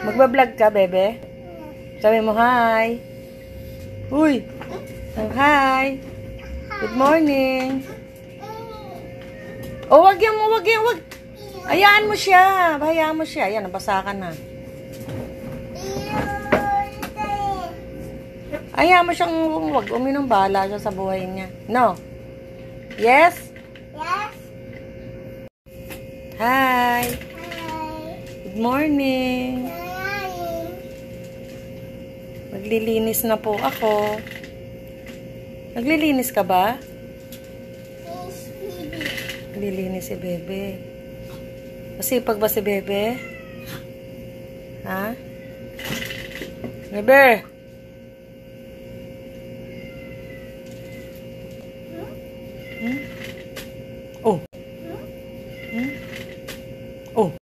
Magbablog ka, bebe? Sabi mo, hi. Uy. Hi. Good morning. Oh, wag yan mo, wag yan, wag. Hayaan mo siya. Hayaan mo siya. Ayan, nabasa ka na. Hayaan mo siyang wag uminom, bahala siya sa buhay niya. No? Yes? Yes. Hi. Hi. Good morning. Maglilinis na po ako. Naglilinis ka ba? Naglilinis si Bebe. Masipag ba si Bebe? Ha? Bebe! Hmm? Oh. Hmm? Oh.